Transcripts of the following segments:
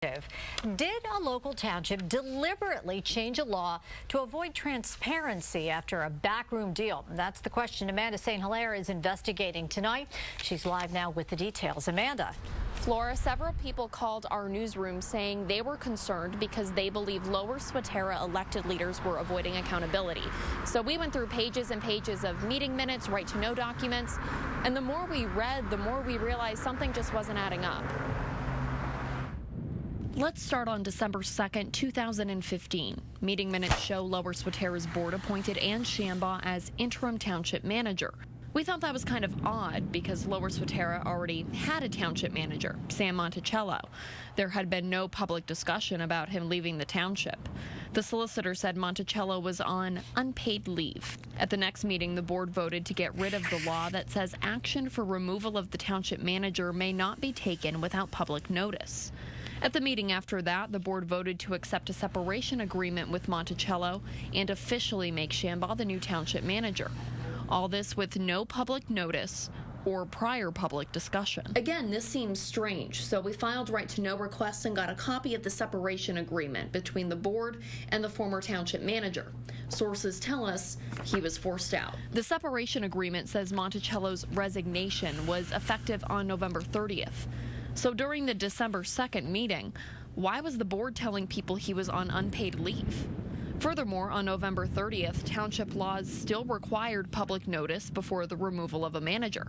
Did a local township deliberately change a law to avoid transparency after a backroom deal? That's the question Amanda St. Hilaire is investigating tonight. She's live now with the details. Amanda. Flora, several people called our newsroom saying they were concerned because they believe Lower Swatara elected leaders were avoiding accountability. So we went through pages and pages of meeting minutes, right-to-know documents, and the more we read, the more we realized something just wasn't adding up. Let's start on December 2nd, 2015. Meeting minutes show Lower Swatara's board appointed Ann Shambaugh as interim township manager. We thought that was kind of odd because Lower Swatara already had a township manager, Sam Monticello. There had been no public discussion about him leaving the township. The solicitor said Monticello was on unpaid leave. At the next meeting, the board voted to get rid of the law that says action for removal of the township manager may not be taken without public notice. At the meeting after that, the board voted to accept a separation agreement with Monticello and officially make Shambaugh the new township manager. All this with no public notice or prior public discussion. Again, this seems strange, so we filed right-to-know requests and got a copy of the separation agreement between the board and the former township manager. Sources tell us he was forced out. The separation agreement says Monticello's resignation was effective on November 30th. So during the December 2nd meeting, why was the board telling people he was on unpaid leave? Furthermore, on November 30th, township laws still required public notice before the removal of a manager.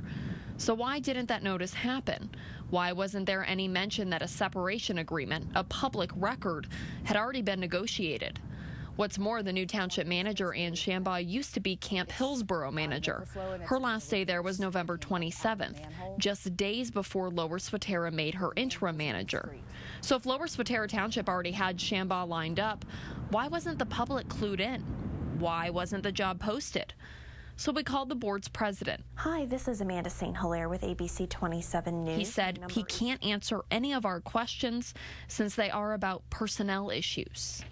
So why didn't that notice happen? Why wasn't there any mention that a separation agreement, a public record, had already been negotiated? What's more, the new township manager, Ann Shambaugh, used to be Camp Hillsborough manager. Her last day there was November 27th, just days before Lower Swatara made her interim manager. So if Lower Swatara Township already had Shambaugh lined up, why wasn't the public clued in? Why wasn't the job posted? So we called the board's president. Hi, this is Amanda St. Hilaire with ABC 27 News. He said he can't answer any of our questions since they are about personnel issues.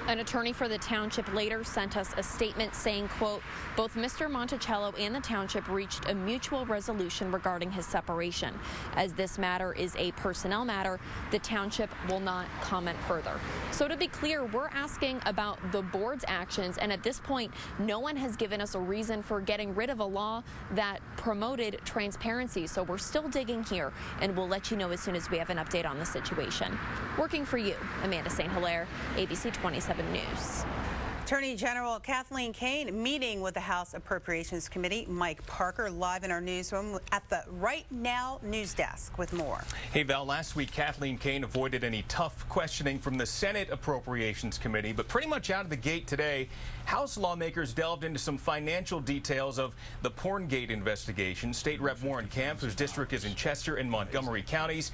An attorney for the township later sent us a statement saying, quote, both Mr. Monticello and the township reached a mutual resolution regarding his separation. As this matter is a personnel matter, the township will not comment further. So to be clear, we're asking about the board's actions, and at this point, no one has given us a reason for getting rid of a law that promoted transparency. So we're still digging here, and we'll let you know as soon as we have an update on the situation. Working for you, Amanda St. Hilaire, ABC 27 News. Attorney General Kathleen Kane meeting with the House Appropriations Committee. Mike Parker live in our newsroom at the Right Now news desk with more. Hey, Val, last week Kathleen Kane avoided any tough questioning from the Senate Appropriations Committee, but pretty much out of the gate today, House lawmakers delved into some financial details of the Porngate investigation. State Rep Warren Camp, whose district is in Chester and Montgomery counties,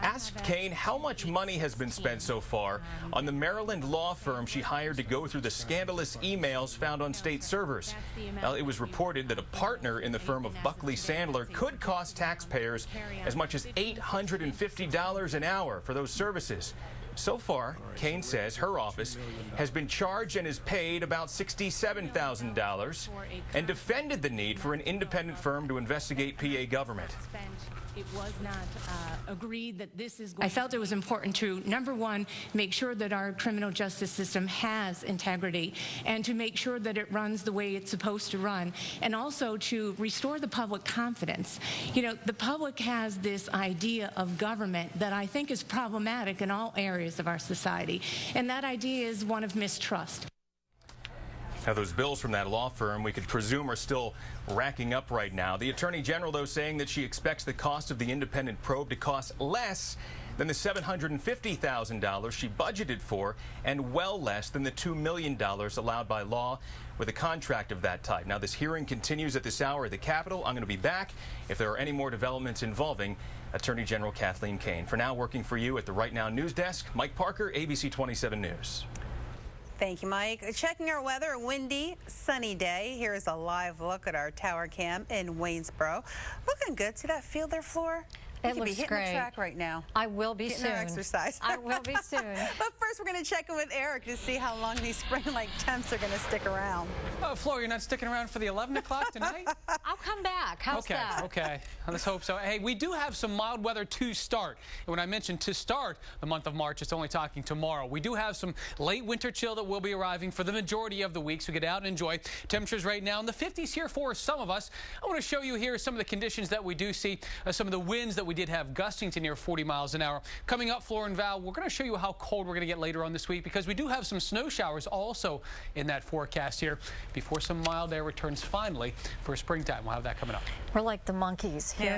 asked Kane how much money has been spent so far on the Maryland law firm she hired to go through the scandalous emails found on state servers. Well, it was reported that a partner in the firm of Buckley Sandler could cost taxpayers as much as $850 an hour for those services. So far, Kane says her office has been charged and is paid about $67,000 and defended the need for an independent firm to investigate PA government. It was not agreed that this is going. I felt it was important to, number one, make sure that our criminal justice system has integrity and to make sure that it runs the way it's supposed to run, and also to restore the public confidence. You know, the public has this idea of government that I think is problematic in all areas of our society, and that idea is one of mistrust. Now, those bills from that law firm we could presume are still racking up right now. The Attorney General, though, saying that she expects the cost of the independent probe to cost less than the $750,000 she budgeted for and well less than the $2 million allowed by law with a contract of that type. Now, this hearing continues at this hour at the Capitol. I'm going to be back if there are any more developments involving Attorney General Kathleen Kane. For now, working for you at the Right Now news desk, Mike Parker, ABC 27 News. Thank you, Mike. Checking our weather, windy, sunny day. Here's a live look at our tower cam in Waynesboro. Looking good. See that field there, Floor? It You could be looks hitting great. the track right now. I will be Getting soon. our exercise. I will be soon. But first, we're going to check in with Eric to see how long these spring-like temps are going to stick around. Oh, Flo, you're not sticking around for the 11 o'clock tonight? I'll come back. How's that? Okay. Let's hope so. Hey, we do have some mild weather to start. And when I mentioned to start the month of March, it's only talking tomorrow. We do have some late winter chill that will be arriving for the majority of the week, so get out and enjoy. Temperatures right now in the 50s here for some of us. I want to show you here some of the conditions that we do see, some of the winds that we did have gusting to near 40 miles an hour. Coming up, Flora and Val, we're going to show you how cold we're going to get later on this week because we do have some snow showers also in that forecast here before some mild air returns finally for springtime. We'll have that coming up. We're like the monkeys here.